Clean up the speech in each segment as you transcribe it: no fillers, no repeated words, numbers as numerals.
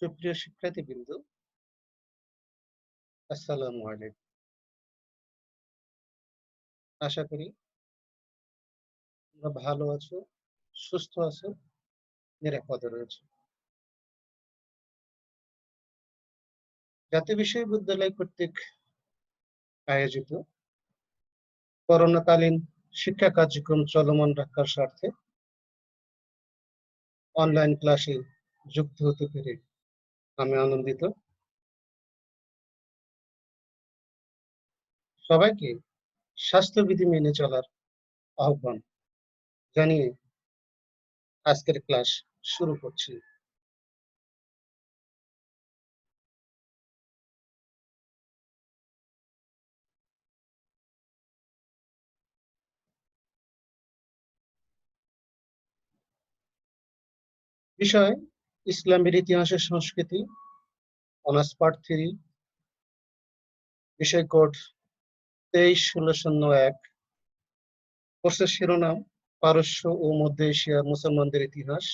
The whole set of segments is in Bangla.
সুপ্রিয় শিক্ষার্থীবৃন্দ, আসসালামু আলাইকুম। আশা করি তোমরা ভালো আছো, সুস্থ আছো, নিরাপদে রয়েছে। জাতীয় বিশ্ববিদ্যালয় কর্তৃক আয়োজিত করোনাকালীন শিক্ষা কার্যক্রম চলমান রাখার স্বার্থে অনলাইন ক্লাসে যুক্ত হতে পেরে আমি আনন্দিত। সবাইকে স্বাস্থ্যবিধি মেনে চলার আহ্বান জানিয়ে আজকের ক্লাস শুরু করছি। বিষয় ইসলামের ইতিহাস ও সংস্কৃতি, অনার্স পার্ট 3, বিষয় কোড 23-1601। কোর্সের শিরোনাম পারস্য ও মধ্য এশিয়ার মুসলমানদের ইতিহাস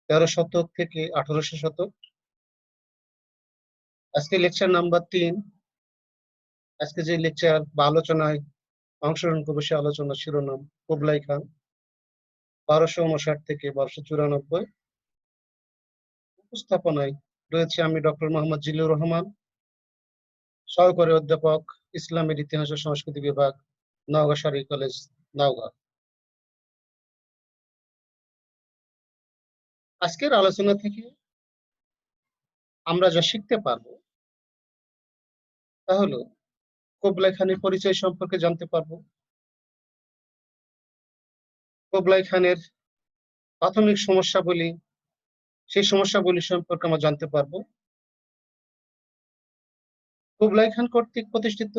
13 শতক থেকে 1800 শতক। আজকে লেকচার নাম্বার 3। আজকে যে লেকচার বা আলোচনায় অংশগ্রহণ করবে সে আলোচনার শিরোনাম কুবলাই খান 1259 থেকে 1294। উপস্থাপনায় রয়েছে আমি ডক্টর মোহাম্মদ জিল্লুর রহমান, সহকারী অধ্যাপক, ইসলামের ইতিহাস ও সংস্কৃতি বিভাগ, নওগাঁ সরকারি কলেজ, নওগাঁ। আজকের আলোচনা থেকে আমরা যা শিখতে পারবো তা হলো কুবলাই খানের পরিচয় সম্পর্কে জানতে পারবো, কুবলাই খানের প্রাথমিক সমস্যাবলী, সেই সমস্যাবলী সম্পর্কে আমরা জানতে পারবো, কুবলাই খান কর্তৃক প্রতিষ্ঠিত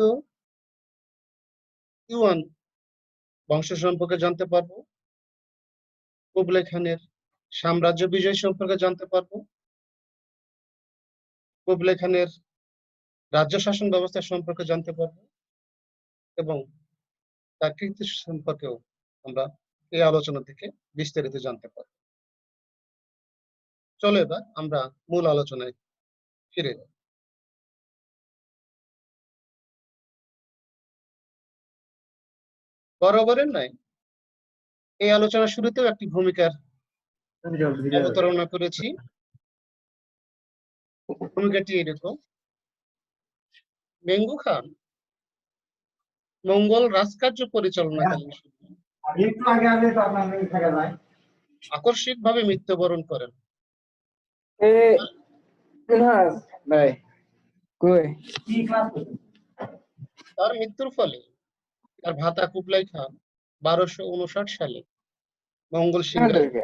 ইউয়ান বংশ সম্পর্কে জানতে পারবো, কুবলাই খানের সাম্রাজ্য বিজয় সম্পর্কে জানতে পারবো, কুবলাই খানের রাজ্য শাসন ব্যবস্থা সম্পর্কে জানতে পারবো এবং তার কীর্তি সম্পর্কেও আমরা এই আলোচনা থেকে বিস্তারিত জানতে পারবো। চলো এবার আমরা মূল আলোচনায় ফিরে যাই। বরাবরের নাই এই আলোচনা শুরুতেও একটি ভূমিকার অবতারণা করেছি। ভূমিকাটি এরকম: মেঙ্গু খান মঙ্গল রাজকার্য পরিচালনাকালীন আকস্মিকভাবে মৃত্যুবরণ করেন। তার মৃত্যুর ফলে তার ভাতা কুবলাই খান 1259 সালে মঙ্গল সিংহাসনে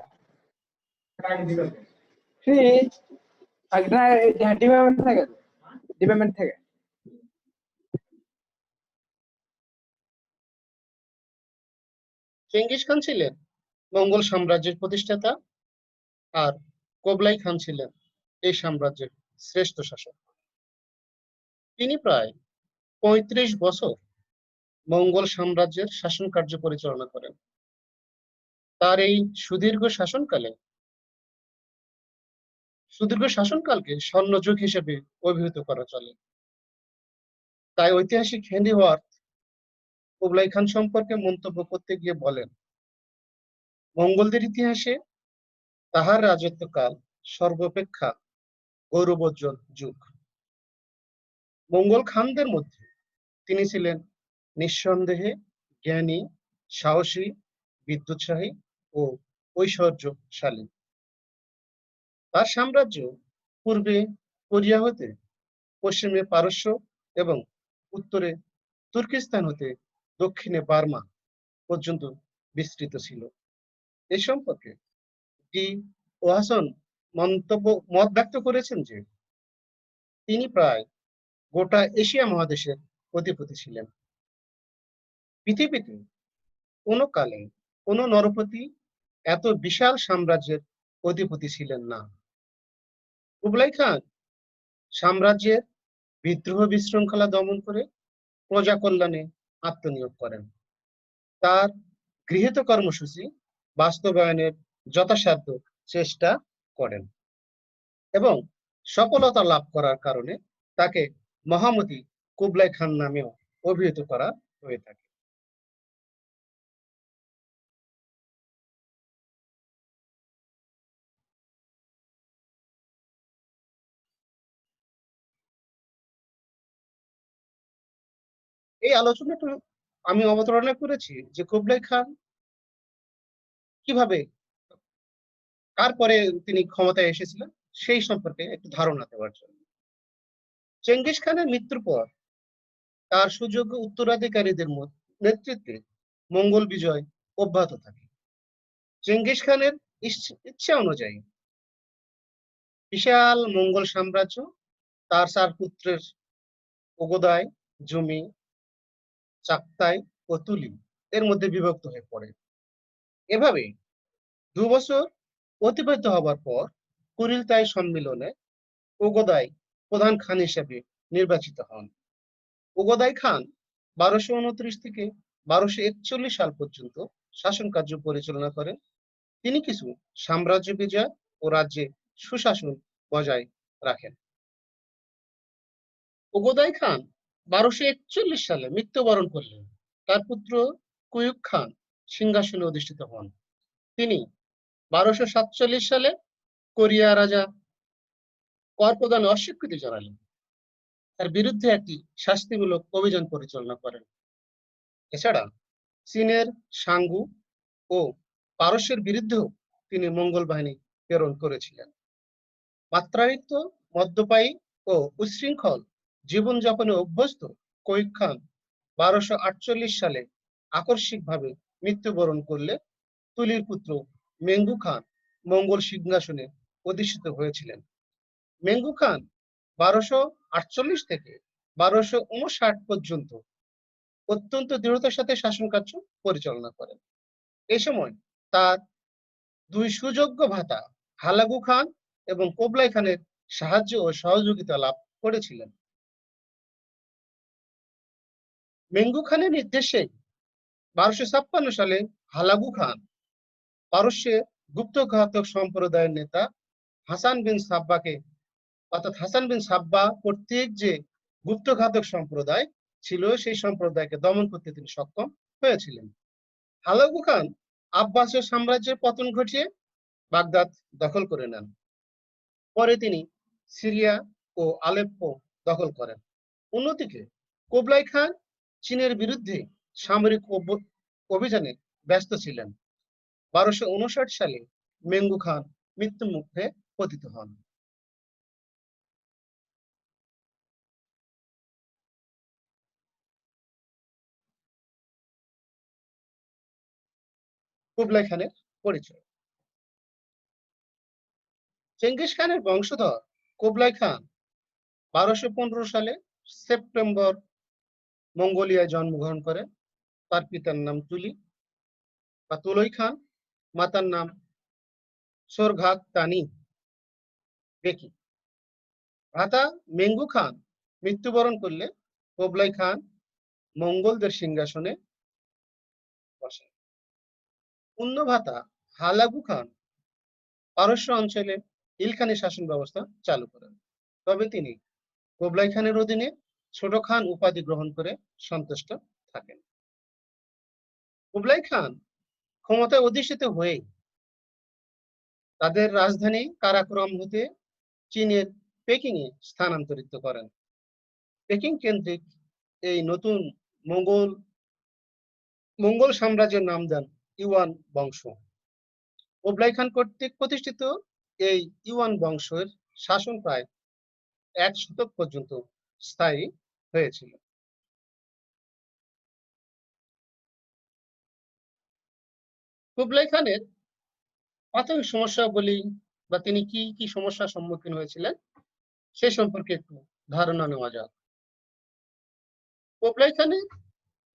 চেঙ্গিস খান ছিলেন মঙ্গল সাম্রাজ্যের প্রতিষ্ঠাতা, আর কুবলাই খান ছিলেন এই সাম্রাজ্যের শ্রেষ্ঠ শাসক। তিনি প্রায় 35 বছর মঙ্গল সাম্রাজ্যের শাসন কার্য পরিচালনা করেন। তার এই সুদীর্ঘ শাসনকালকে স্বর্ণযুগ হিসেবে অভিহিত করা চলে। তাই ঐতিহাসিক হেনরি ওয়ার্থ কুবলাই খান সম্পর্কে মন্তব্য করতে গিয়ে বলেন, মঙ্গলদের ইতিহাসে তাহার রাজত্বকাল সর্বাপেক্ষা গৌরবোজ্জ্বল যুগ। মঙ্গল খানদের মধ্যে তিনি ছিলেন নিঃসন্দেহে জ্ঞানী, সাহসী, বিদ্যুৎসাহী ও ঐশ্বর্যশালী। তার সাম্রাজ্য পূর্বে কোরিয়া হতে পশ্চিমে পারস্য এবং উত্তরে তুর্কিস্তান হতে দক্ষিণে বার্মা পর্যন্ত বিস্তৃত ছিল। এ সম্পর্কে ডি ওয়াসন মত ব্যক্ত করেছেন যে তিনি প্রায় গোটা এশিয়া মহাদেশের অধিপতি ছিলেন। পৃথিবীতে কোনো কালে কোনো নরপতি এত বিশাল সাম্রাজ্যের অধিপতি ছিলেন না। কুবলাই খান সাম্রাজ্যের বিদ্রোহ বিশৃঙ্খলা দমন করে প্রজা কল্যাণে আত্মনিয়োগ করেন। তার গৃহীত কর্মসূচি বাস্তবায়নের যথাসাধ্য চেষ্টা করেন। এবং সফলতা লাভ করার কারণে তাকে মহামতি কুবলাই খান নামেও অভিহিত করা হয়ে থাকে। এই আলোচনাটা আমি অবতারণা করেছি যে কুবলাই খান কিভাবে, কার পরে তিনি ক্ষমতায় এসেছিলেন সেই সম্পর্কে একটু ধারণা দেওয়ার জন্য। চেঙ্গিস খানের মৃত্যুর পর তার সুযোগ্য উত্তরাধিকারীদের নেতৃত্বে মঙ্গল বিজয় অব্যাহত থাকে। চেঙ্গিস খানের ইচ্ছা অনুযায়ী বিশাল মঙ্গল সাম্রাজ্য তার 4 পুত্রের ওগোদাই, জুমি, চাকতাই ও তুলি এর মধ্যে বিভক্ত হয়ে পড়ে। এভাবে 2 বছর অতিবাহিত হবার পর কুরিলতাই সম্মেলনে ওগোদাই প্রধান খান হিসেবে নির্বাচিত হন। ওগোদাই খান 1229 থেকে 1241 সাল পর্যন্ত শাসন কার্য পরিচালনা করেন। তিনি কিছু সাম্রাজ্য বিজয় ও রাজ্যে সুশাসন বজায় রাখেন। ওগোদাই খান 1241 সালে মৃত্যুবরণ করলেন। তার পুত্র কুয়ুক খান সিংহাসনে অধিষ্ঠিত হন। তিনি 1247 সালে কোরিয়া রাজা কর প্রদানে অস্বীকৃতি জানালেন। তার বিরুদ্ধে একটি শাস্তিমূলক অভিযান পরিচালনা করেন। এছাড়া চীনের সাঙ্গু ও পারস্যের বিরুদ্ধেও তিনি মঙ্গল বাহিনী প্রেরণ করেছিলেন। মাত্রাতিরিক্ত মদ্যপায়ী ও উচ্ছৃঙ্খল জীবনযাপনে অভ্যস্ত কুয়ুক খান 1248 সালে আকস্মিকভাবে মৃত্যুবরণ করলে তুলির পুত্র মেঙ্গু খান মঙ্গল সিংহাসনে অধিষ্ঠিত হয়েছিলেন। মেঙ্গু খান 1248 থেকে 1259 পর্যন্ত অত্যন্ত দৃঢ়তার সাথে শাসন কার্য পরিচালনা করেন। এই সময় তার 2 সুযোগ্য ভ্রাতা হালাগু খান এবং কোবলাই খানের সাহায্য ও সহযোগিতা লাভ করেছিলেন। মেঙ্গু খানের নির্দেশে 1256 সালে হালাগু খান পারস্যের গুপ্তঘাতক সম্প্রদায়ের নেতা হাসান বিন সাব্বাকে, অর্থাৎ হাসান বিন সাব্বা কর্তৃক যে গুপ্তঘাতক সম্প্রদায় ছিল সেই সম্প্রদায়কে দমন করতে তিনি সক্ষম হয়েছিলেন। হালাগু খান আব্বাসীয় সাম্রাজ্যের পতন ঘটিয়ে বাগদাদ দখল করে নেন। পরে তিনি সিরিয়া ও আলেপ্পো দখল করেন। অন্যদিকে কুবলাই খান চীনের বিরুদ্ধে সামরিক অভিযানে ব্যস্ত ছিলেন। 1259 সালে মেঙ্গু খান মৃত্যু মুখে পতিত হন। কুবলাই খানের পরিচয়। চেঙ্গিস খানের বংশধর কুবলাই খান 1215 সালে সেপ্টেম্বর মঙ্গোলিয়ায় জন্মগ্রহণ করেন। তার পিতার নাম তুলি বা তুলই খান, মাতার নাম সোরঘাত তানি বেকি। ভ্রাতা মেঙ্গু খান মৃত্যুবরণ করলে কুবলাই খান মঙ্গলদের সিংহাসনে বসেন। অন্য ভ্রাতা হালাগু খান পারস্য অঞ্চলে ইলখানি শাসন ব্যবস্থা চালু করেন। তবে তিনি কুবলাই খানের অধীনে ছোট খান উপাধি গ্রহণ করে সন্তুষ্ট থাকেন। কুবলাই খান ক্ষমতায় অধিষ্ঠিত হয়ে তাদের রাজধানী কারাকোরাম হতে চীনের পেকিং এ স্থানান্তরিত করেন। পেকিং কেন্দ্রিক এই নতুন মঙ্গল মঙ্গল সাম্রাজ্যের নাম দেন ইউয়ান বংশ। কুবলাই খান কর্তৃক প্রতিষ্ঠিত এই ইউয়ান বংশের শাসন প্রায় 1 শতক পর্যন্ত স্থায়ী হয়েছিল। কুবলাই খানের প্রাথমিক সমস্যা বলি বা তিনি কি কি সমস্যার সম্মুখীন হয়েছিলেন সে সম্পর্কে একটু ধারণা নেওয়া যাক। কুবলাই খানের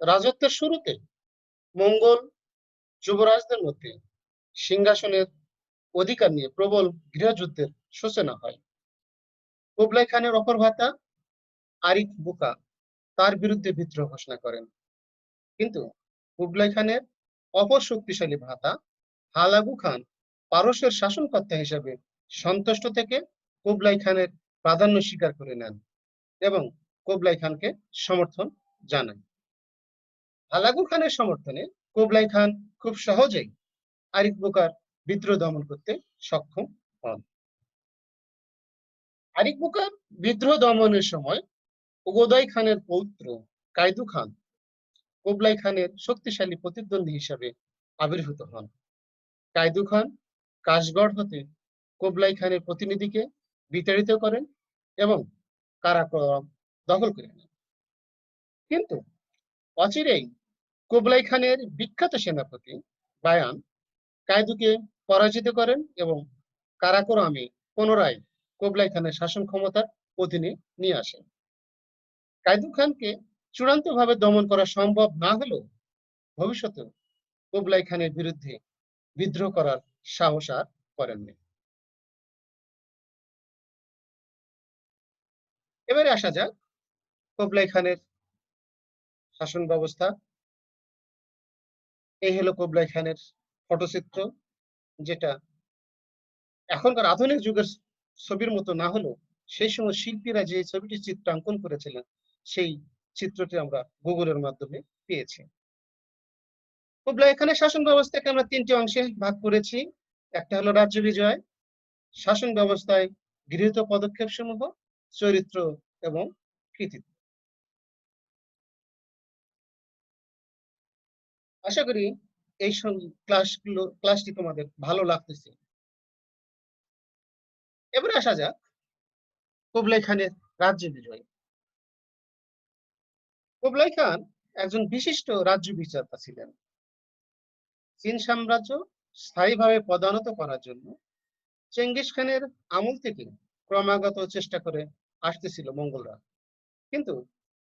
রাজত্বের শুরুতে মঙ্গল যুবরাজদের মধ্যে সিংহাসনের অধিকার নিয়ে প্রবল গৃহযুদ্ধের সূচনা হয়। কুবলাই খানের অপর ভ্রাতা আরিফ বুকা তার বিরুদ্ধে বিদ্রোহ ঘোষণা করেন। কিন্তু কুবলাই খানের অপর শক্তিশালী ভ্রাতা হালাগু খান পারস্যের শাসনকর্তা হিসেবে সন্তুষ্ট থেকে কুবলাই খানের প্রাধান্য স্বীকার করে নেন এবং কুবলাই খানকে সমর্থন জানান। হালাকু খানের সমর্থনে কুবলাই খান খুব সহজেই আরিক বুকার বিদ্রোহ দমন করতে সক্ষম হন। আরিক বুকার বিদ্রোহ দমনের সময় উগোদাই খানের পৌত্র কায়দু খান কুবলাই খানের শক্তিশালী প্রতিদ্বন্দ্বী হিসাবে আবির্ভূত হন। কায়দু খান কাশগড় হতে কুবলাই খানের প্রতিনিধিকে বিতাড়িত করেন এবং কারাকোরাম দখল করে নেন। কিন্তু অচিরেই কুবলাই খানের বিখ্যাত সেনাপতি বায়ান কায়দুকে পরাজিত করেন এবং কারাকোরামে পুনরায় কুবলাই খানের শাসন ক্ষমতার অধীনে নিয়ে আসেন। কায়দু খানকে চূড়ান্তভাবে দমন করা সম্ভব না হলেও ভবিষ্যতে কুবলাই খানের বিরুদ্ধে বিদ্রোহ করার সাহস আর করেননি। এবারে আসা যাক কুবলাই খানের শাসন ব্যবস্থা। এই হলো কুবলাই খানের ফটোচিত্র, যেটা এখনকার আধুনিক যুগের ছবির মতো না হলেও সেই সময় শিল্পীরা যে ছবিটি চিত্রাঙ্কন করেছিলেন সেই চিত্রটি আমরা গুগলের মাধ্যমে পেয়েছি। কুবলাই খানের শাসন ব্যবস্থাকে আমরা তিনটি অংশে ভাগ করেছি। একটা হলো রাজ্য বিজয়, শাসন ব্যবস্থায় গৃহীত পদক্ষেপ সমূহ, চরিত্র এবং কৃতিত্ব। আশা করি এই ক্লাসটি তোমাদের ভালো লাগতেছে। এবারে আসা যাক কুবলাই খানের রাজ্য বিজয়। কুবলাই খান একজন বিশিষ্ট রাজ্য বিচারক ছিলেন। চীন সাম্রাজ্য স্থায়ীভাবে পদানত করার জন্য চেঙ্গিস খানের আমল থেকে ক্রমাগত চেষ্টা করে আসতেছিল মঙ্গলরা, কিন্তু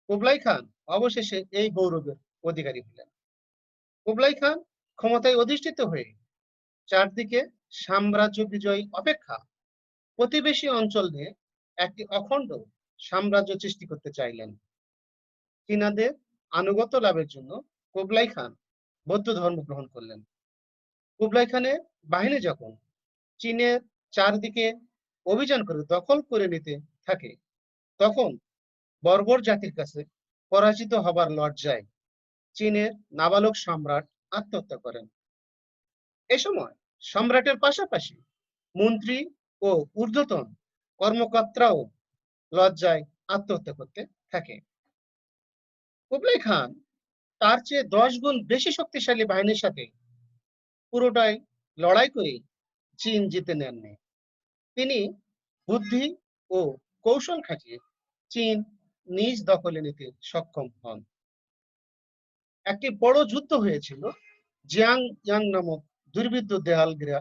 কুবলাই খান অবশেষে এই গৌরবের অধিকারী হলেন। কুবলাই খান ক্ষমতায় অধিষ্ঠিত হয়ে চারদিকে সাম্রাজ্য বিজয় অপেক্ষা প্রতিবেশী অঞ্চল নিয়ে একটি অখণ্ড সাম্রাজ্য সৃষ্টি করতে চাইলেন। চীনাদের আনুগত্য লাভের জন্য কুবলাই খান বৌদ্ধ ধর্ম গ্রহণ করলেন। কুবলাই খানের বাহিনী যখন চীনের চারদিকে অভিযান করে দখল করে নিতে থাকে, তখন বর্বর জাতির কাছে পরাজিত হবার লজ্জায় চীনের নাবালক সম্রাট আত্মহত্যা করেন। এ সময় সম্রাটের পাশাপাশি মন্ত্রী ও ঊর্ধ্বতন কর্মকর্তারাও লজ্জায় আত্মহত্যা করতে থাকে। কুবলাই খান তার চেয়ে 10 গুণ বেশি শক্তিশালী বাহিনীর সাথে পুরোটাই লড়াই করে চীন জিতে নেননি। তিনি বুদ্ধি ও কৌশল খাটিয়ে চীন নিজ দখলে নিতে সক্ষম হন। একটি বড় যুদ্ধ হয়েছিল জিয়াং ইয়াং নামক দুর্ভিদ্ধ দেয়ালগিরা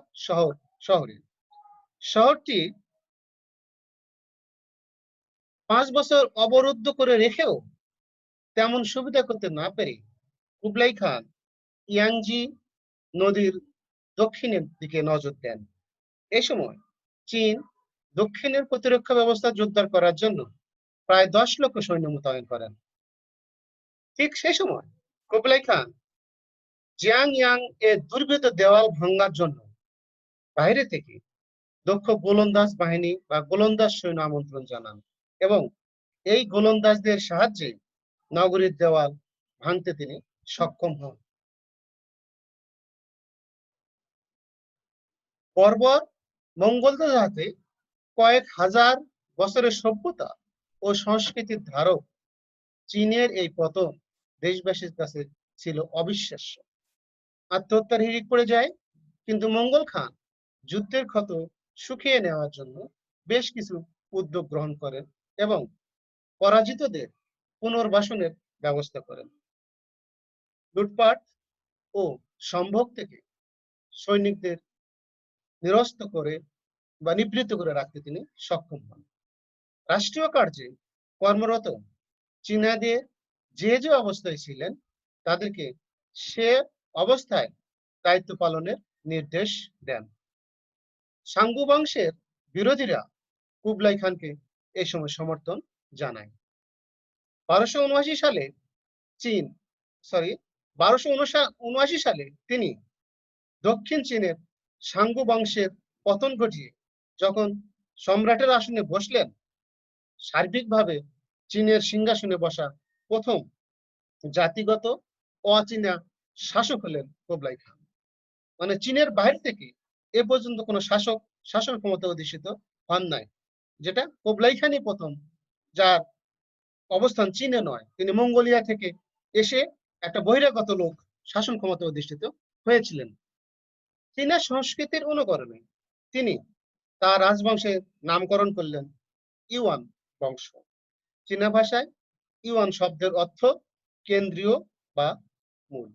শহরে। শহরটি 5 বছর অবরুদ্ধ করে রেখেও তেমন সুবিধা করতে না পেরে কুবলাই খান ইয়াংজি নদীর দক্ষিণের দিকে নজর দেন। এই সময় চীন দক্ষিণের প্রতিরক্ষা ব্যবস্থা জোরদার করার জন্য প্রায় 10 লক্ষ সৈন্য মোতায়েন করেন। ঠিক সেই সময় কুবলাই খান জিয়াং ইয়াং এর দুর্ভেদ্য দেওয়াল ভাঙার জন্য বাইরে থেকে দক্ষ গোলন্দাজ বাহিনী বা গোলন্দাজ সৈন্য আমন্ত্রণ জানান এবং এই গোলন্দাজদের সাহায্যে নগরীর দেওয়াল ভাঙতে তিনি সক্ষম হন। বর্বর মঙ্গলদের হাতে কয়েক হাজার বছরের সভ্যতা ও সংস্কৃতির ধারক চীনের এই পতন দেশবাসীর কাছে ছিল অবিশ্বাস্য। আত্মহত্যার হিড়িক পড়ে যায়, কিন্তু মঙ্গল খান যুদ্ধের ক্ষত শুকিয়ে নেওয়ার জন্য বেশ কিছু উদ্যোগ গ্রহণ করেন এবং পরাজিতদের পুনর্বাসনের ব্যবস্থা করেন। লুটপাট ও সম্ভোগ থেকে সৈনিকদের নিরস্ত করে বা নিবৃত্ত করে রাখতে তিনি সক্ষম হন। রাষ্ট্রীয় কার্যে কর্মরত চীনাদের যে অবস্থায় ছিলেন তাদেরকে সে অবস্থায় দায়িত্ব পালনের নির্দেশ দেন। সাঙ্গু বংশের বিরোধীরা কুবলাই খানকে এই সময় সমর্থন জানায়। 1279 সালে চীন 1279 সালে তিনি দক্ষিণ চীনের সাঙ্গু বংশের পতন ঘটিয়ে যখন সম্রাটের আসনে বসলেন, সার্বিকভাবে চীনের সিংহাসনে বসা প্রথম জাতিগত অচীনা শাসক হলেন কুবলাই খান। মানে চীনের বাইরে থেকে এ পর্যন্ত কোনো শাসক শাসন ক্ষমতা অধিষ্ঠিত হন নাই, যেটা কুবলাই খানই প্রথম, যার অবস্থান চীনে নয়, তিনি মঙ্গোলিয়া থেকে এসে একটা বহিরাগত লোক শাসন ক্ষমতা অধিষ্ঠিত হয়েছিলেন। চীনা সংস্কৃতির অনুকরণে তিনি তার রাজবংশের নামকরণ করলেন ইউয়ান বংশ। চীনা ভাষায় ইউয়ান শব্দের অর্থ কেন্দ্রীয় বা মূল।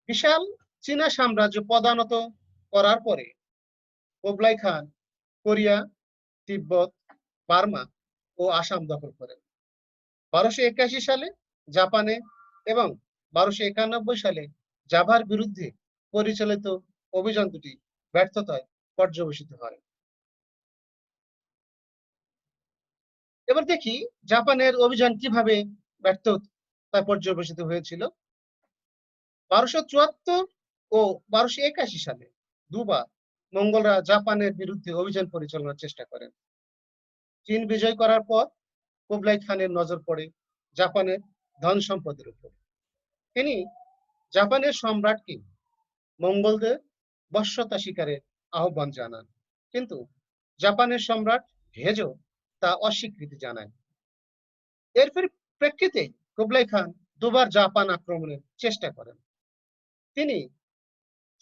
বিশাল চীনা সাম্রাজ্য পদানত করার পরে কুবলাই খান কোরিয়া, তিব্বত, বার্মা ও আসাম দখল করেন। 1281 সালে জাপানে এবং 1291 সালে জাভার বিরুদ্ধে পরিচালিত অভিযান দুটি ব্যর্থতায় পর্যবসিত হয়। এবার দেখি জাপানের অভিযান কিভাবে ব্যর্থতায় পর্যবসিত হয়েছিল। 1274 ও 1281 সালে দুবার মঙ্গলরা জাপানের বিরুদ্ধে অভিযান পরিচালনার চেষ্টা করেন। চীন বিজয় করার পর কুবলাই খানের নজর পড়ে জাপানের ধন সম্পদের উপর। তিনি জাপানের সম্রাটকে মঙ্গলদের বশ্যতা স্বীকারের আহ্বান জানান, কিন্তু জাপানের সম্রাট হেজো তা অস্বীকৃতি জানায়। এর প্রেক্ষিতে কুবলাই খান দুবার জাপান আক্রমণের চেষ্টা করেন। তিনি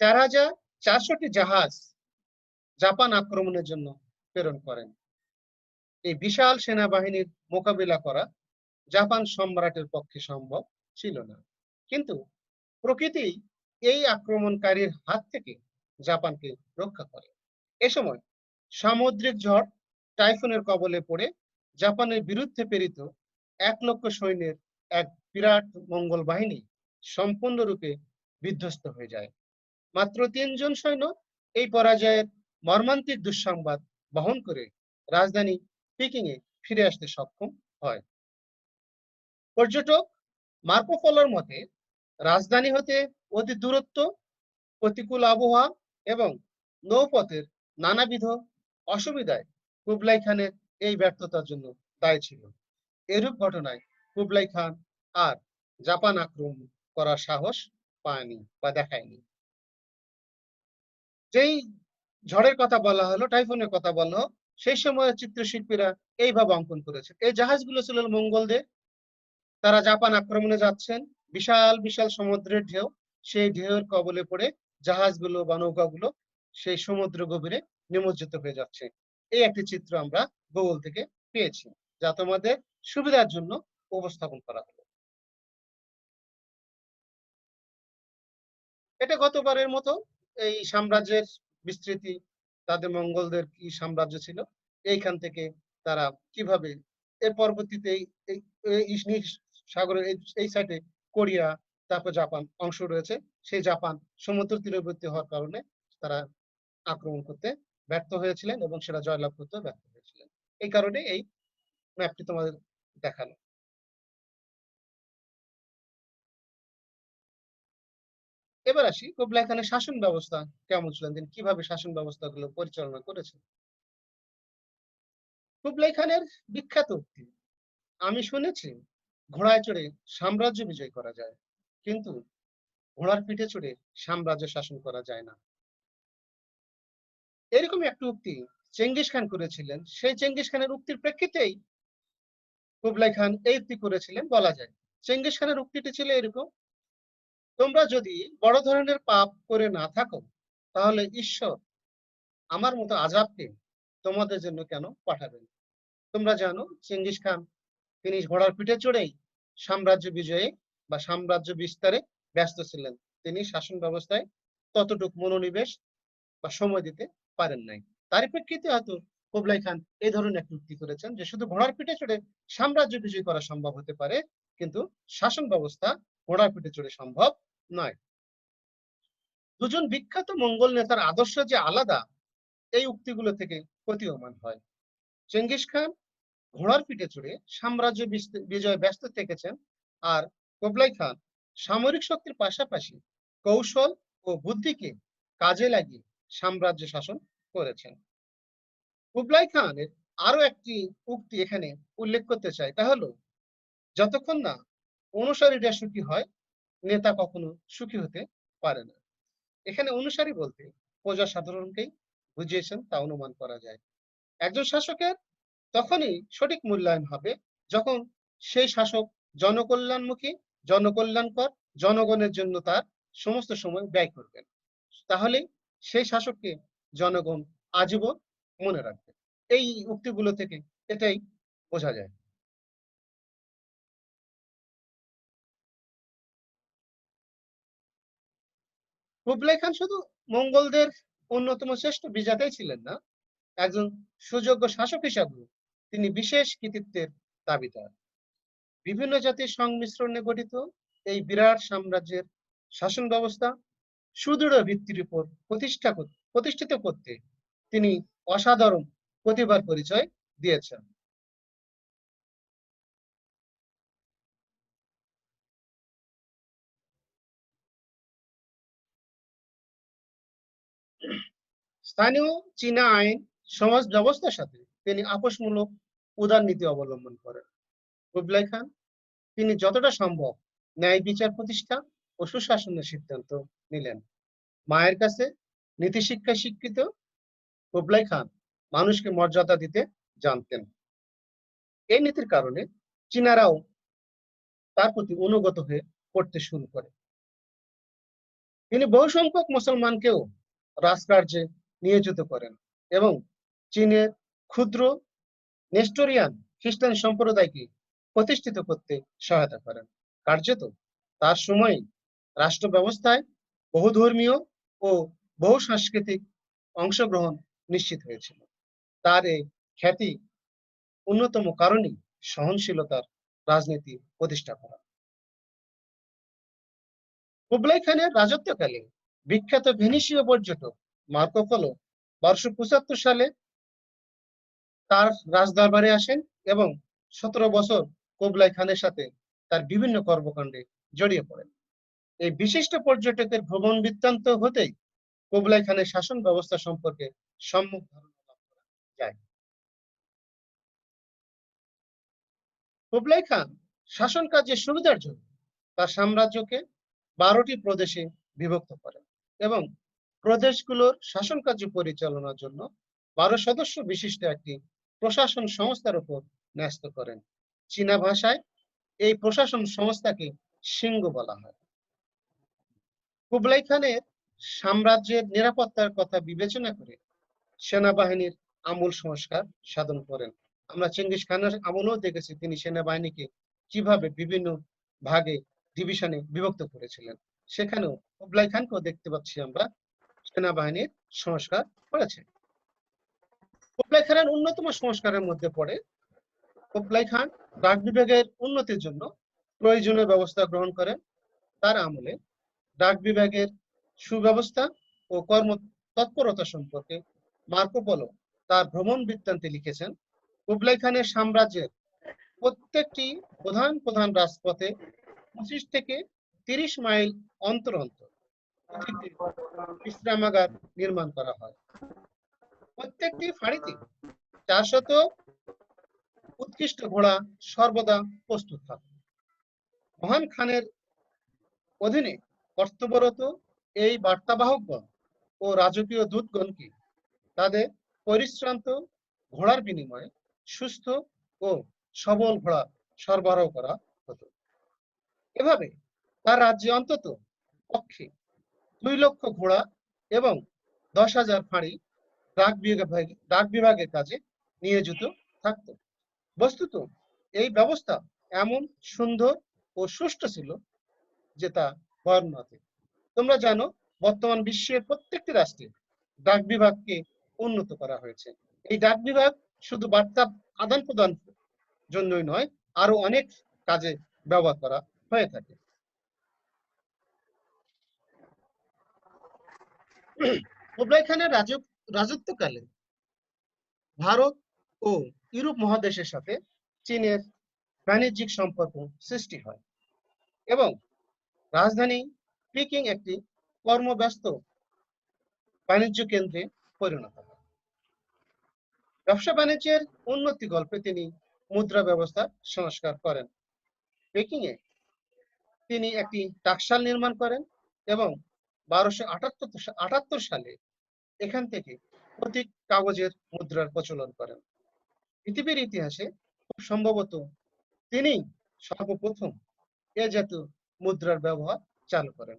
4400টি জাহাজ জাপান আক্রমণের জন্য প্রেরণ করেন। এই বিশাল সেনাবাহিনীর মোকাবিলা করা জাপান সম্রাটের পক্ষে সম্ভব ছিল না, কিন্তু প্রকৃতি এই আক্রমণকারীর হাত থেকে জাপানকে রক্ষা করে। এ সময় সামুদ্রিক ঝড় টাইফুনের কবলে পড়ে জাপানের বিরুদ্ধে প্রেরিত 1 লক্ষ সৈন্যের এক বিরাট মঙ্গল বাহিনী সম্পূর্ণরূপে বিধ্বস্ত হয়ে যায়। মাত্র 3 জন সৈন্য এই পরাজয়ের মর্মান্তিক দুঃসংবাদ বহন করে রাজধানী পিকিং এ ফিরে আসতে সক্ষম হয়। পর্যটক মার্কো পোলোর মতে রাজধানী হতে অতি দূরত্ব, প্রতিকূল আবহাওয়া এবং নৌপথের নানাবিধ অসুবিধায় কুবলাই খানের এই ব্যর্থতার জন্য দায়ী ছিল। এরূপ ঘটনায় কুবলাই খান আর জাপান আক্রমণ করার সাহস পায়নি বা দেখায়নি। যেই ঝড়ের কথা বলা হলো, টাইফুনের কথা বলা হলো, সেই সময় চিত্রশিল্পীরা এইভাবে অঙ্কন করেছে। এই জাহাজগুলো ছিল মঙ্গলদের, তারা জাপান আক্রমণে যাচ্ছেন, বিশাল বিশাল সমুদ্রের ঢেউ, সেই ঢেউয়ের কবলে পড়ে জাহাজগুলো বা নৌকাগুলো সেই সমুদ্র গভীরে নিমজ্জিত হয়ে যাচ্ছে। এই একটি চিত্র আমরা গুগল থেকে পেয়েছি, যা তোমাদের সুবিধার জন্য উপস্থাপন করা হলো। এটা গতবারের মতো এই সাম্রাজ্যের বিস্তৃতি, তাদের মঙ্গলদের কি সাম্রাজ্য ছিল, এইখান থেকে তারা কিভাবে এর পরবর্তীতে সাগরের এই সাইডে কোরিয়া, তারপর জাপান অংশ রয়েছে, সেই জাপান সমুদ্র তীরবর্তী হওয়ার কারণে তারা আক্রমণ করতে ব্যর্থ হয়েছিলেন এবং সেটা জয়লাভ করতে ব্যর্থ হয়েছিলেন। এই কারণে এই ম্যাপটি তোমাদের দেখানো। এবার আসি কুবলাই খানের শাসন ব্যবস্থা কেমন ছিল, তিনি কিভাবে শাসন ব্যবস্থাগুলো পরিচালনা করেছেন। কুবলাই খানের বিখ্যাত উক্তি, আমি শুনেছি ঘোড়ায় চড়ে সাম্রাজ্য বিজয় করা যায়, কিন্তু ঘোড়ার পিঠে চড়ে সাম্রাজ্য শাসন করা যায় না। এরকম একটা উক্তি চেঙ্গিস খান করেছিলেন। সেই চেঙ্গিস খানের উক্তির প্রেক্ষিতেই কুবলাই খান এই উক্তি করেছিলেন বলা যায়। চেঙ্গিস খানের উক্তিটি ছিল এরকম, তোমরা যদি বড় ধরনের পাপ করে না থাকো, তাহলে ঈশ্বর আমার মতো আযাবকে তোমাদের জন্য কেন পাঠাবেন। তোমরা জানো চেঙ্গিস খান তিনি ঘোড়ার পিঠে চড়েই সাম্রাজ্য বিজয়ে বা সাম্রাজ্য বিস্তারে ব্যস্ত ছিলেন। তিনি শাসন ব্যবস্থায় ততটুকু মনোনিবেশ বা সময় দিতে পারেন নাই। তারই প্রেক্ষিতে হয়তো কুবলাই খান এই ধরনের এক উক্তি করেছেন যে শুধু ঘোড়ার পিঠে চড়ে সাম্রাজ্য বিজয় করা সম্ভব হতে পারে, কিন্তু শাসন ব্যবস্থা ঘোড়ার পিঠে চড়ে সম্ভব নয়। দুজন বিখ্যাত মঙ্গল নেতার আদর্শ যে আলাদা, এই উক্তিগুলো থেকে প্রতীয়মান হয়। চেঙ্গিস খান ঘোড়ার পিঠে চড়ে সাম্রাজ্য বিজয়ে ব্যস্ত থেকেছেন, আর কুবলাই খান সামরিক শক্তির পাশাপাশি কৌশল ও বুদ্ধিকে কাজে লাগিয়ে সাম্রাজ্য শাসন করেছেন। কুবলাই খানের আরো একটি উক্তি এখানে উল্লেখ করতে চাই, তা হলো যতক্ষণ না অনুসারীরা সুখী হয় নেতা কখনো সুখী হতে পারে না। এখানে অনুসারী বলতে প্রজা সাধারণকেই বুঝিয়েছেন তা অনুমান করা যায়। একজন শাসকের তখনই সঠিক মূল্যায়ন হবে যখন সেই শাসক জনকল্যাণমুখী, জনকল্যাণকর, জনগণের জন্য তার সমস্ত সময় ব্যয় করবেন। তাহলে সেই শাসককে জনগণ আজীবন মনে রাখবে। এই উক্তিগুলো থেকে এটাই বোঝা যায়। কুবলাই খান শুধু মঙ্গলদের অন্যতম শ্রেষ্ঠ বিজাতাই ছিলেন না, একজন সুযোগ্য শাসক হিসাবেও তিনি বিশেষ কৃতিত্বের দাবিদার। বিভিন্ন জাতির সংমিশ্রণে গঠিত এই বিরাট সাম্রাজ্যের শাসন ব্যবস্থা সুদৃঢ় ভিত্তির উপর প্রতিষ্ঠিত করতে তিনি অসাধারণ প্রতিভার পরিচয় দিয়েছেন। স্থানীয় চীনা আইন সমাজ ব্যবস্থার সাথে তিনি আপোষমূলক উদারনীতি অবলম্বন করেন। কুবলাই খান তিনি যতটা সম্ভব ন্যায় বিচার প্রতিষ্ঠা ও সুশাসনের সিদ্ধান্ত নিলেন। মায়ের কাছে নীতিশিক্ষায় শিক্ষিত কুবলাই খান মানুষকে মর্যাদা দিতে জানতেন। এই নীতির কারণে চীনারাও তার প্রতি অনুগত হয়ে পড়তে শুরু করে। তিনি বহু সংখ্যক মুসলমানকেও রাজকার্যে নিয়োজিত করেন এবং চীনের ক্ষুদ্র নেস্টোরিয়ান খ্রিস্টান সম্প্রদায়কে প্রতিষ্ঠিত করতে সহায়তা করেন। কার্যত তার সময় রাষ্ট্র ব্যবস্থায় বহুধর্মীয় ও বহু সাংস্কৃতিক অংশগ্রহণ নিশ্চিত হয়েছিল। তার এই খ্যাতি অন্যতম কারণই সহনশীলতার রাজনীতি প্রতিষ্ঠা করা। কুবলাই খানের রাজত্বকালে বিখ্যাত ভেনিসীয় পর্যটক মার্কো পোলো 1275 সালে তার রাজদরবারে আসেন এবং 17 বছর কুবলাই খানের সাথে তার বিভিন্ন কর্মকাণ্ডে জড়িয়ে পড়েন। এই বিশিষ্ট পর্যটকের ভ্রমণ বৃত্তান্ত হতেই কুবলাই খানের শাসন ব্যবস্থা সম্পর্কে সম্যক ধারণা লাভ করা যায়। কুবলাই খান শাসন কাজের সুবিধার জন্য তার সাম্রাজ্যকে 12টি প্রদেশে বিভক্ত করেন এবং প্রদেশগুলোর শাসন কার্য পরিচালনার জন্য 12 সদস্য বিশিষ্ট একটি প্রশাসন সংস্থার উপর ন্যস্ত করেন। চীনা ভাষায় এই প্রশাসন সংস্থাকে সিংহ বলা হয়। কুবলাই খানের সাম্রাজ্যের নিরাপত্তার কথা বিবেচনা করে সেনাবাহিনীর আমূল সংস্কার সাধন করেন। আমরা চেঙ্গিস খানের আমলেও দেখেছি তিনি সেনাবাহিনীকে কিভাবে বিভিন্ন ভাগে ডিভিশনে বিভক্ত করেছিলেন। সেখানেও কুবলাই খানকেও দেখতে পাচ্ছি আমরা সেনাবাহিনীর সংস্কার করেছে। কুবলাই খানের অন্যতম সংস্কারের মধ্যে পড়ে কুবলাই খান ডাক বিভাগের উন্নতির জন্য প্রয়োজনীয় ব্যবস্থা গ্রহণ করেন। তার আমলে ডাক বিভাগের সুব্যবস্থা ও কর্ম তৎপরতা সম্পর্কে মার্কো পোলো তার ভ্রমণ বৃত্তান্তে লিখেছেন। কুবলাই খানের সাম্রাজ্যের প্রত্যেকটি প্রধান প্রধান রাজপথে 25 থেকে 30 মাইল অন্তর অন্তর বিশ্রামাগার নির্মাণ করা হয়। প্রত্যেকটি ফাঁড়িতে 400 উৎকৃষ্ট ঘোড়া সর্বদা প্রস্তুত থাকে। মহান খানের অধীনে কর্তব্যরত এই বার্তাবাহকগণ ও রাজকীয় দূতগণকে তাদের পরিশ্রান্ত ঘোড়ার বিনিময়ে সুস্থ ও সবল ঘোড়া সরবরাহ করা হতো। এভাবে তার রাজ্যে অন্তত পক্ষে 2 লক্ষ ঘোড়া এবং 10,000 ফাঁড়ি ডাক বিভাগের কাজে নিয়োজিত থাকত। বস্তুত এই ব্যবস্থা এমন সুন্দর ও সুষ্ঠু ছিল যে তা বর্ণনাতীত। তোমরা জানো বর্তমান বিশ্বের প্রত্যেকটি রাষ্ট্রে ডাক বিভাগকে উন্নত করা হয়েছে। এই ডাক বিভাগ শুধু বার্তা আদান প্রদান জন্যই নয়, আরো অনেক কাজে ব্যবহার করা হয়ে থাকে। কুবলাই খানের রাজত্বকালে ভারত ও ইউরোপ মহাদেশের সাথে চীনের বাণিজ্যিক সম্পর্ক সৃষ্টি হয় এবং রাজধানী পিকিং একটি কর্মব্যস্ত বাণিজ্য কেন্দ্রে পরিণত হয়। ব্যবসা বাণিজ্যের উন্নতি গল্পে তিনি মুদ্রা ব্যবস্থা সংস্কার করেন। পেকিংয়ে তিনি একটি টাকশাল নির্মাণ করেন এবং 1278 সালে এখান থেকে প্রতীক কাগজের মুদ্রার প্রচলন করেন। পৃথিবীর ইতিহাসে খুব সম্ভবত তিনি সর্বপ্রথম এ জাতীয় মুদ্রার ব্যবহার চালু করেন।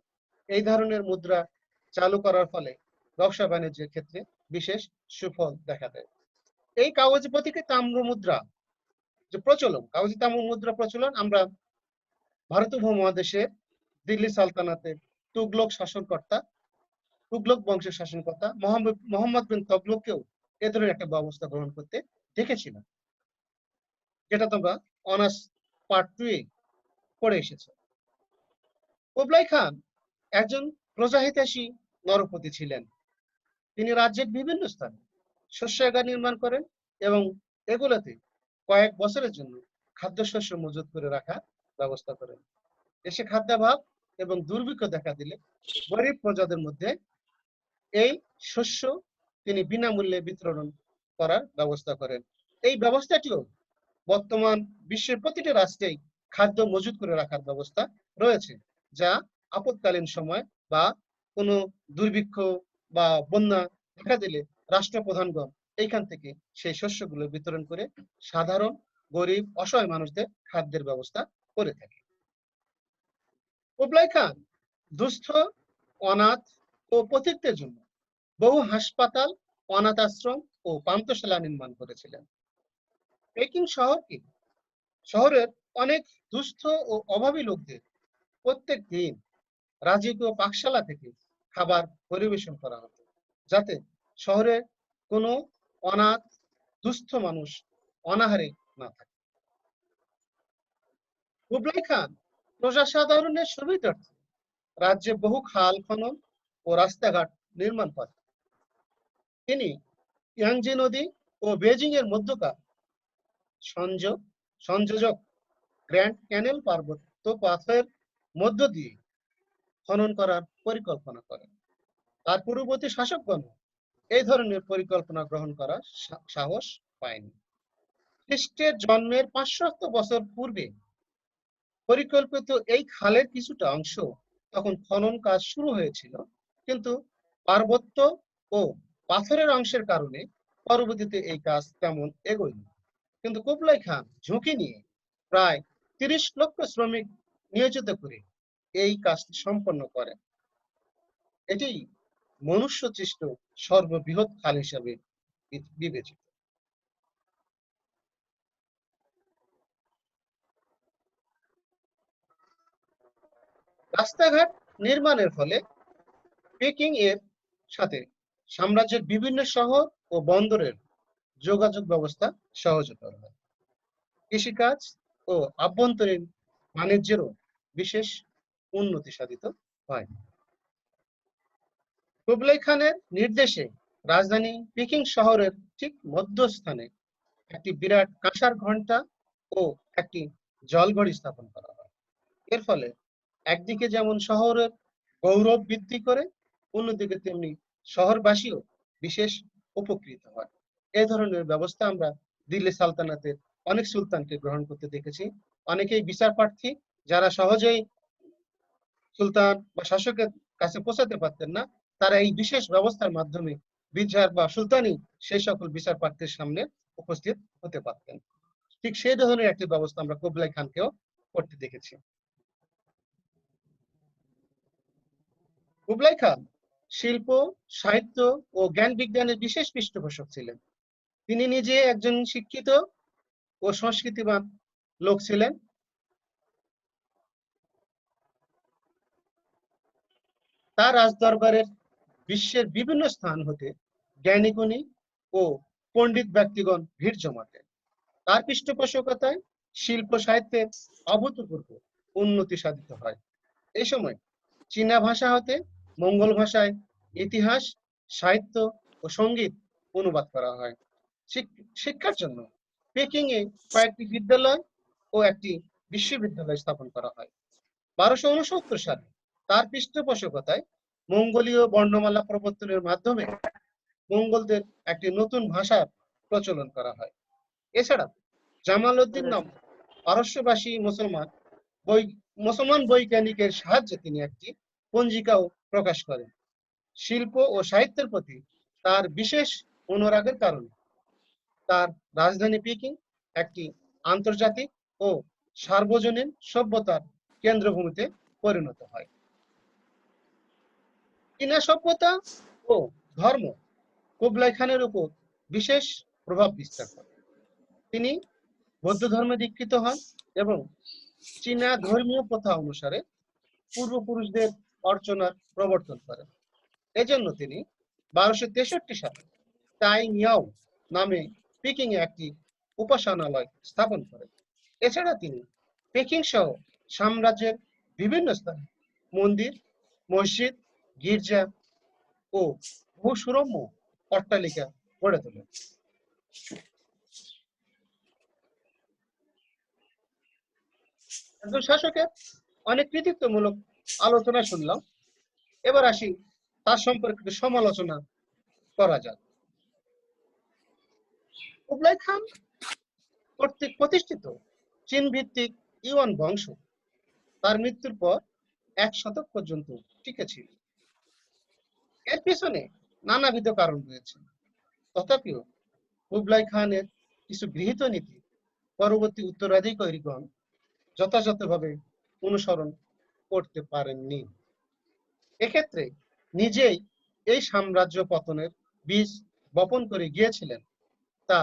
এই ধরনের মুদ্রা চালু করার ফলে ব্যবসা বাণিজ্যের ক্ষেত্রে বিশেষ সুফল দেখা দেয়। এই কাগজে প্রতীকে তাম্র মুদ্রা যে প্রচলন, কাগজে তাম্র মুদ্রা প্রচলন আমরা ভারতীয় উপমহাদেশের দিল্লি সালতানাতের তুগলক শাসনকর্তা, তুগলক বংশের শাসনকর্তা মোহাম্মদ বিন তুগলককেও এ ধরনের একটা ব্যবস্থা গ্রহণ করতে দেখেছিলাম, যেটা তোমরা অনার্স পার্ট 2 এ পড়ে এসেছে। কুবলাই খান একজন প্রজাহিতাসী নরপতি ছিলেন। তিনি রাজ্যের বিভিন্ন স্থানে শস্যাগার নির্মাণ করেন এবং এগুলোতে কয়েক বছরের জন্য খাদ্যশস্য মজুত করে রাখার ব্যবস্থা করেন। দেশে খাদ্যাভাব এবং দুর্ভিক্ষ দেখা দিলে গরিব প্রজাদের মধ্যে এই শস্য তিনি বিনামূল্যে বিতরণ করার ব্যবস্থা করেন। এই ব্যবস্থাটিও বর্তমান বিশ্বের প্রতিটি রাষ্ট্রেই খাদ্য মজুত করে রাখার ব্যবস্থা রয়েছে, যা আপৎকালীন সময় বা কোনো দুর্ভিক্ষ বা বন্যা দেখা দিলে রাষ্ট্রপ্রধানগণ এইখান থেকে সেই শস্যগুলো বিতরণ করে সাধারণ গরিব অসহায় মানুষদের খাদ্যের ব্যবস্থা করে থাকে। কুবলাই খান দুস্থ, অনাথ ও পথিকদের জন্য বহু হাসপাতাল, অনাথ আশ্রম ও পান্থশালা নির্মাণ করেছিলেন। পেকিং শহরের অনেক দুস্থ ও অভাবী লোকদের প্রত্যেক দিন রাজকীয় পাকশালা থেকে খাবার পরিবেশন করা হতো, যাতে শহরে কোনো অনাথ দুস্থ মানুষ অনাহারে না থাকে। কুবলাই খান প্রজাসাধারণের সুবিধার্থে রাজ্যে বহু খাল খনন ও রাস্তাঘাট নির্মাণ করেন। তিনি ইয়াংজি নদী ও বেজিং এর মধ্যকার সংযোজক গ্র্যান্ড ক্যানেল পার্বত্য পথের মধ্য দিয়ে খনন করার পরিকল্পনা করেন। তার পূর্ববর্তী শাসকগণ এই ধরনের পরিকল্পনা গ্রহণ করার সাহস পায়নি। খ্রিস্টের জন্মের 500 বছর পূর্বে পরিকল্পিত এই খালের কিছুটা অংশ তখন খনন কাজ শুরু হয়েছিল, কিন্তু পার্বত্য ও পাথরের অংশের কারণে পরবর্তীতে এই কাজ তেমন এগোয়নি। কিন্তু কুবলাই খান ঝুঁকি নিয়ে প্রায় 30 লক্ষ শ্রমিক নিয়োজিত করে এই কাজটি সম্পন্ন করেন। এটি মনুষ্যসৃষ্ট সর্ববৃহৎ খাল হিসাবে বিবেচিত। রাস্তাঘাট নির্মাণের ফলে পেকিং এর সাথে সাম্রাজ্যের বিভিন্ন শহর ও বন্দরের যোগাযোগ ব্যবস্থা সহজতর হয়। কৃষিকাজ ও আভ্যন্তরীণ বাণিজ্যেরও বিশেষ উন্নতি সাধিত হয়। কুবলাই খানের নির্দেশে রাজধানী পেকিং শহরের ঠিক মধ্যস্থানে একটি বিরাট কাঁসার ঘণ্টা ও একটি জলঘড়ি স্থাপন করা হয়। এর ফলে একদিকে যেমন শহরের গৌরব বৃদ্ধি করে, অন্যদিকে তেমনি শহরবাসীও বিশেষ উপকৃত হয়। এই ধরনের ব্যবস্থা আমরা দিল্লি সালতানাতের অনেক সুলতানকে গ্রহণ করতে দেখেছি। অনেকেই বিচার প্রার্থী যারা সহজেই সুলতান বা শাসকের কাছে পৌঁছাতে পারতেন না, তারা এই বিশেষ ব্যবস্থার মাধ্যমে বিচার বা সুলতানি সেই সকল বিচার প্রার্থীর সামনে উপস্থিত হতে পারতেন। ঠিক সেই ধরনের একটি ব্যবস্থা আমরা কুবলাই খানকেও করতে দেখেছি। কুবলাই খান শিল্প, সাহিত্য ও জ্ঞান বিজ্ঞানের বিশেষ পৃষ্ঠপোষক ছিলেন। তিনি নিজে একজন শিক্ষিত ও সংস্কৃতিবান লোক ছিলেন। তার রাজদরবারের বিশ্বের বিভিন্ন স্থান হতে জ্ঞানীগুণী ও পণ্ডিত ব্যক্তিগণ ভিড় জমাতেন। তার পৃষ্ঠপোষকতায় শিল্প সাহিত্যের অভূতপূর্ব উন্নতি সাধিত হয়। এই সময় চীনা ভাষা হতে মঙ্গল ভাষায় ইতিহাস, সাহিত্য ও সঙ্গীত অনুবাদ করা হয়। শিক্ষার জন্য পেকিং এ কয়েকটি বিদ্যালয় ও একটি বিশ্ববিদ্যালয় স্থাপন করা হয়। 1269 সালে তার পৃষ্ঠপোষকতায় মঙ্গোলীয় বর্ণমালা প্রবর্তনের মাধ্যমে মঙ্গলদের একটি নতুন ভাষার প্রচলন করা হয়। এছাড়া জামাল উদ্দিন নাম পারস্যবাসী মুসলমান বৈজ্ঞানিকের সাহায্যে তিনি একটি পঞ্জিকাও প্রকাশ করেন। শিল্প ও সাহিত্যের প্রতি তার বিশেষ অনুরাগের কারণে তার রাজধানী পিকিং একটি আন্তর্জাতিক ও সার্বজনীন সভ্যতার কেন্দ্রভূমিতে পরিণত হয়। চীনা সভ্যতা ও ধর্ম কুবলাই খানের উপর বিশেষ প্রভাব বিস্তার করে। তিনি বৌদ্ধ ধর্মে দীক্ষিত হন এবং চীনা ধর্মীয় প্রথা অনুসারে পূর্বপুরুষদের অর্চনার প্রবর্তন করেন। এজন্য তিনি 1263 সালে টাই মিয়াও নামে পিকিং এ একটি উপাসনালয় স্থাপন করেন। এছাড়া তিনি পেকিং সহ সাম্রাজ্যের বিভিন্ন স্থানে মন্দির, মসজিদ, গির্জা ও বহু সুরম্য অট্টালিকা গড়ে তোলেন। একজন শাসকের অনেক কৃতিত্বমূলক আলোচনা শুনলাম, এবার আসি তার সম্পর্কে সমালোচনা করা যাক। কুবলাই খান কর্তৃক প্রতিষ্ঠিত চীন ভিত্তিক ইউয়ান বংশ তার মৃত্যুর পর 1 শতক পর্যন্ত টিকে ছিল। এর পিছনে নানাবিধ কারণ রয়েছে। তথাপিও কুবলাই খানের কিছু গৃহীত নীতি পরবর্তী উত্তরাধিকারীগণ যথাযথভাবে অনুসরণ করতে পারেননি। এক্ষেত্রে নিজেই এই সাম্রাজ্য পতনের বীজ বপন করে গিয়েছিলেন তা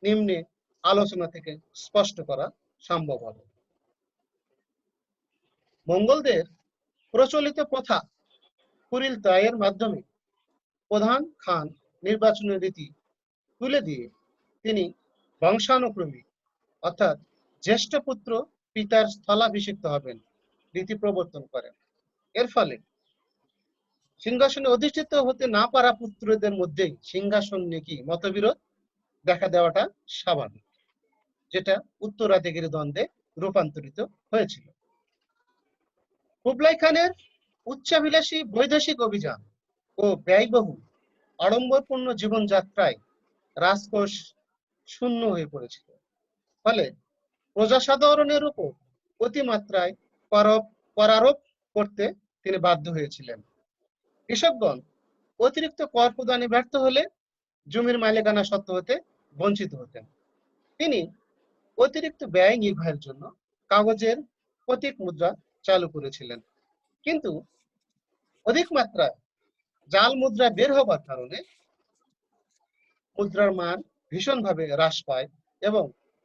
নিম্নে আলোচনা থেকে স্পষ্ট করা সম্ভব হবে। মঙ্গলদের প্রচলিত প্রথা কুরিল তায়ের মাধ্যমে প্রধান খান নির্বাচনের রীতি তুলে দিয়ে তিনি বংশানুক্রমিক অর্থাৎ জ্যেষ্ঠ পুত্র পিতার স্থলাভিষিক্ত হবেন রীতি প্রবর্তন করেন। এর ফলে সিংহাসনে অধিষ্ঠিত হতে না পারা পুত্রদের মধ্যেই সিংহাসন নিয়ে কি মতবিরোধ দেখা দেওয়াটা স্বাভাবিক, যেটা উত্তরাধিকারী দ্বন্দ্বে রূপান্তরিত হয়েছিল। কুবলাই খানের উচ্চাভিলাষী বৈদেশিক অভিযান ও ব্যয়বহুল আড়ম্বরপূর্ণ জীবনযাত্রায় রাজকোষ শূন্য হয়ে পড়েছিল। ফলে প্রজাসাধারণের উপর অতিমাত্রায় করারোপ করতে তিনি বাধ্য হয়েছিলেন। কৃষকগণ অতিরিক্ত কর প্রদানে ব্যর্থ হলে জমির মালিকানা সত্ত্ব হতে বঞ্চিত হতেন। তিনি অতিরিক্ত ব্যয় নির্বাহের জন্য কাগজের প্রতীক মুদ্রা চালু করেছিলেন, কিন্তু অধিক মাত্রায় জাল মুদ্রা বের হবার কারণে মুদ্রার মান ভীষণভাবে হ্রাস পায় এবং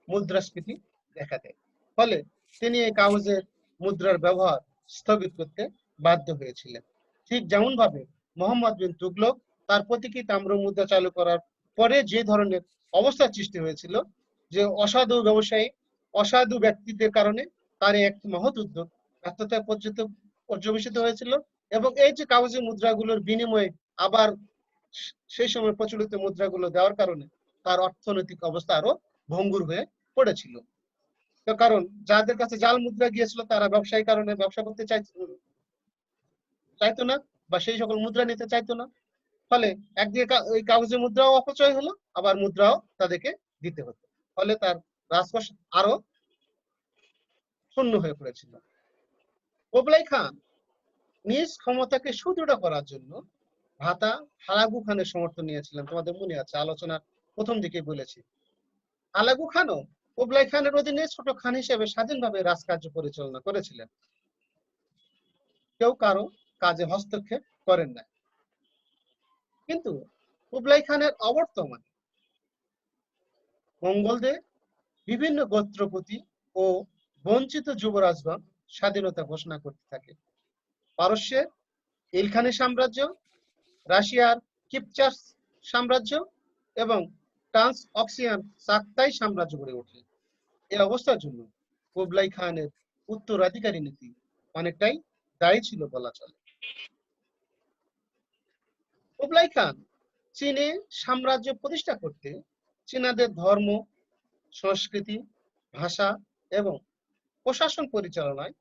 মুদ্রাস্ফীতি দেখা দেয়। ফলে তিনি এই কাগজের মুদ্রার ব্যবহার স্থগিত করতে বাধ্য হয়েছিলেন। ঠিক যেমন ভাবে মোহাম্মদ বিন তুগলক তার প্রতীকী তাম্র মুদ্রা চালু করার পরে যে ধরনের অবস্থার সৃষ্টি হয়েছিল, যে অসাধু ব্যবসায়ী অসাধু ব্যক্তিদের কারণে তার এক মহৎ উদ্যোগ ব্যর্থতায় পর্যবেসিত হয়েছিল, এবং এই যে কাগজের মুদ্রাগুলোর বিনিময়ে আবার সেই সময় প্রচলিত মুদ্রাগুলো দেওয়ার কারণে তার অর্থনৈতিক অবস্থা আরো ভঙ্গুর হয়ে পড়েছিল। কারণ যাদের কাছে জাল মুদ্রা গিয়েছিল তারা ব্যবসায়ী কারণে ব্যবসা করতে চাইতো না, বা সেই সকল মুদ্রা নিতে চাইতো না। ফলে একদিকে ওই কাগজের মুদ্রাও অপচয় হলো, আবার মুদ্রাও তাদেরকে দিতে হতো। ফলে তার রাজকোষ আরো শূন্য হয়ে পড়েছিল। কুবলাই খান নিজ ক্ষমতাকে সুদৃঢ় করার জন্য ভাতা হালাগু খানের সমর্থন নিয়েছিলেন। তোমাদের মনে আছে, আলোচনার প্রথম দিকে বলেছি। হালাগু খানও কুবলাই খানের অধীনে ছোট খান হিসেবে স্বাধীনভাবে রাজকার্য পরিচালনা করেছিলেন। কেউ কারো কাজে হস্তক্ষেপ করেন না। কিন্তু কুবলাই খানের অবর্তমানে মঙ্গলদের বিভিন্ন গোত্রপতি ও বঞ্চিত যুবরাজগণ স্বাধীনতা ঘোষণা করতে থাকে। পারস্যের ইলখানি সাম্রাজ্য, রাশিয়ার কিপচার সাম্রাজ্য এবং ট্রান্স অক্সিয়ান চাকতাই সাম্রাজ্য গড়ে ওঠে। এই অবস্থার জন্য কুবলাই খানের উত্তরাধিকারী নীতি অনেকটাই দায়ী ছিল বলা চলে। কুবলাই খান চীনে সাম্রাজ্য প্রতিষ্ঠা করতে চীনাদের ধর্ম, সংস্কৃতি, ভাষা এবং প্রশাসন পরিচালনায়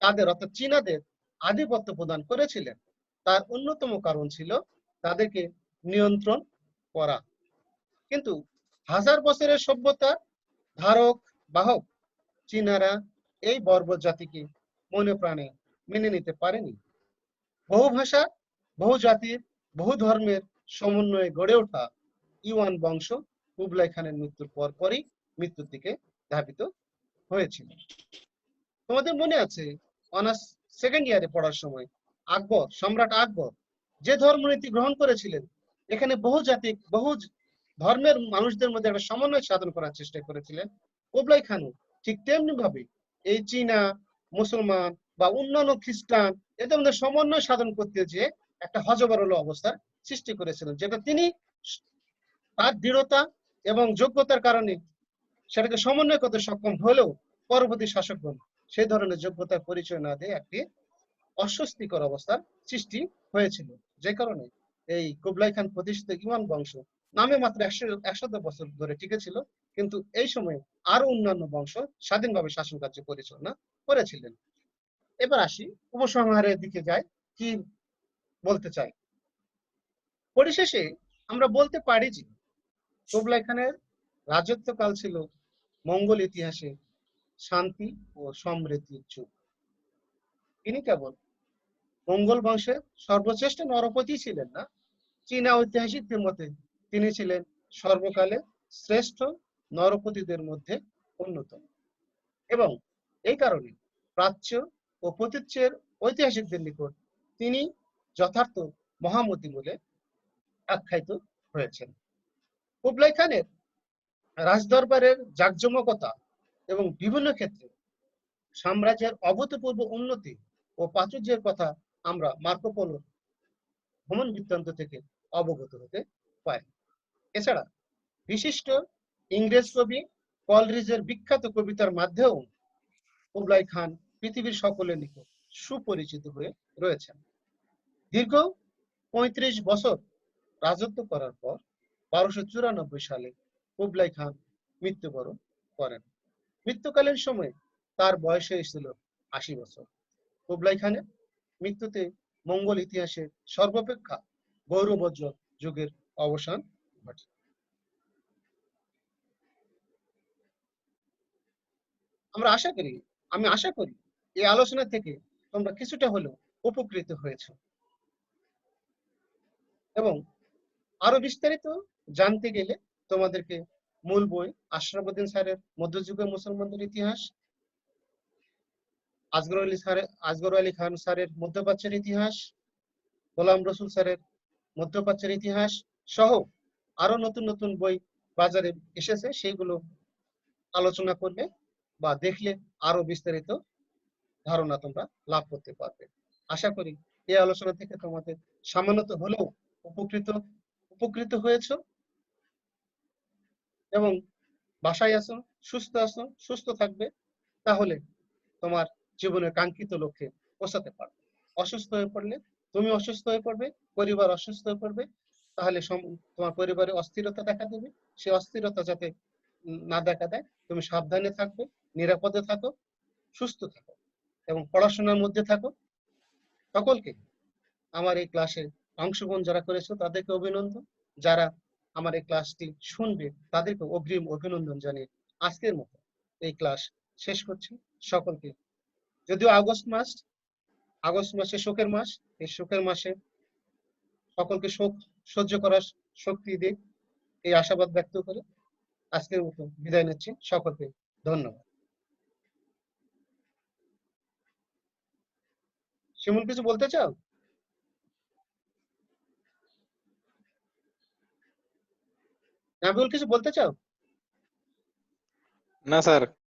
তাদের অর্থাৎ চীনাদের আধিপত্য প্রদান করেছিলেন। তার অন্যতম কারণ ছিল তাদেরকে নিয়ন্ত্রণ করা। কিন্তু হাজার বছরের সভ্যতার ধারক বাহক চীনারা এই বর্বর জাতিকে মনে প্রাণে মেনে নিতে পারেনি। বহু ভাষা, বহু জাতির, বহু ধর্মের সমন্বয়ে গড়ে ওঠা ইউয়ান বংশ কুবলাই খানের মৃত্যুর পরপরই মৃত্যুর দিকে ধাবিত হয়েছিল। তোমাদের মনে আছে অনার্স সেকেন্ড ইয়ারে পড়ার সময় আকবর, সম্রাট আকবর যে ধর্মনীতি গ্রহণ করেছিলেন, এখানে বহু জাতি, বহু ধর্মের মানুষদের মধ্যে একটা সমন্বয় সাধন করার চেষ্টা করেছিলেন। কুবলাই খানও ঠিক তেমনি ভাবে এই চীনা, মুসলমান বা অন্যান্য খ্রিস্টান এদের মধ্যে সমন্বয় সাধন করতে যেয়ে একটা হযবরল অবস্থার সৃষ্টি করেছিলেন, যেটা তিনি তার দৃঢ়তা এবং যোগ্যতার কারণে সেটাকে সমন্বয় করতে সক্ষম হলেও পরবর্তী শাসকগণ সেই ধরনের যোগ্যতার পরিচয় না দিয়ে একটি অস্বস্তিকর অবস্থার সৃষ্টি হয়েছিল, যে কারণে এই কুবলাই খান প্রতিষ্ঠিত ইউয়ান বংশ নামে মাত্র 100 বছর ধরে টিকে ছিল, কিন্তু এই সময়ে আরো অন্যান্য বংশ স্বাধীনভাবে শাসন কার্য পরিচালনা করেছিলেন। এবার আসি উপসংহারের দিকে যাই, কি বলতে চাই। পরিশেষে আমরা বলতে পারি যে কুবলাই খানের রাজত্বকাল ছিল মঙ্গল ইতিহাসে শান্তি ও সমৃদ্ধির যুগ। তিনি কেবল মঙ্গল বংশের সর্বশ্রেষ্ঠ নরপতি ছিলেন না, চীনা ঐতিহাসিকদের মতে তিনি ছিলেন সর্বকালে শ্রেষ্ঠ নরপতিদের মধ্যে অন্যতম। এবং এই কারণে প্রাচ্য ও প্রতীচ্যের ঐতিহাসিকদের নিকট তিনি যথার্থ মহামতি বলে আখ্যায়িত হয়েছেন। কুবলাই খানের রাজদরবারের জাঁকজমকতা এবং বিভিন্ন ক্ষেত্রে সাম্রাজ্যের অভূতপূর্ব উন্নতি ও প্রাচুর্যের কথা আমরা মার্কো পোলোর ভ্রমণ বৃত্তান্ত থেকে অবগত হতে পারি। এছাড়া বিশিষ্ট ইংরেজ কবি কলরিজের বিখ্যাত কবিতার মাধ্যমেও কুবলাই খান পৃথিবীর সকলের নিকট সুপরিচিত হয়ে রয়েছেন। দীর্ঘ 35 বছর রাজত্ব করার পর 1294 সালে কুবলাই খান মৃত্যুবরণ করেন। মৃত্যুকালীন সময়ে তার বয়স হয়েছিল 80 বছর। কুবলাই খানের মৃত্যুতে মঙ্গল ইতিহাসের সর্বাপেক্ষা গৌরবোজ্জ্বল যুগের অবসান ঘটে। আমি আশা করি এই আলোচনা থেকে তোমরা কিছুটা হলেও উপকৃত হয়েছ এবং আরো বিস্তারিত জানতে গেলে তোমাদেরকে মূল বই আশরাফুদ্দিন স্যারের মধ্যযুগের মুসলমানদের ইতিহাস, আসগর আলী খান স্যারের মধ্যপ্রাচ্যের ইতিহাস, গোলাম রসুল স্যারের মধ্যপ্রাচ্যের ইতিহাস সহ আরো নতুন নতুন বই বাজারে এসেছে, সেইগুলো আলোচনা করলে বা দেখলে আরো বিস্তারিত ধারণা তোমরা লাভ করতে পারবে। আশা করি এই আলোচনা থেকে তোমাদের সামান্য হলেও উপকৃত হয়েছ এবং বাসায় আসো, সুস্থ থাকবে, তাহলে তোমার জীবনের কাঙ্ক্ষিত লক্ষ্যে পৌঁছাতে পারবে। অসুস্থ হয়ে পড়লে তুমি অসুস্থ হয়ে পড়বে, পরিবার অসুস্থ হয়ে পড়বে, তাহলে তোমার পরিবারে অস্থিরতা দেখা দেবে। সেই অস্থিরতা যাতে না দেখা দেয়, তুমি সাবধানে থাকবে, নিরাপদে থাকো, সুস্থ থাকো এবং পড়াশোনার মধ্যে থাকো। সকলকে আমার এই ক্লাসে অংশগ্রহণ যারা করেছো তাদেরকে অভিনন্দন, যারা আমার এই ক্লাসটি শুনবে তাদেরকে অগ্রিম অভিনন্দন জানিয়ে আজকের মতো এই ক্লাস শেষ করছি। সকলকে, যদিও আগস্ট মাসে শোকের মাস, এই শোকের মাসে সকলকে শোক সহ্য করার শক্তি দিক, এই আশাবাদ ব্যক্ত করে আজকের মতো বিদায় নিচ্ছি। সকলকে ধন্যবাদ। শিমুল, কিছু বলতে চাও? নাবিউল, কিছু বলতে চাও? না স্যার।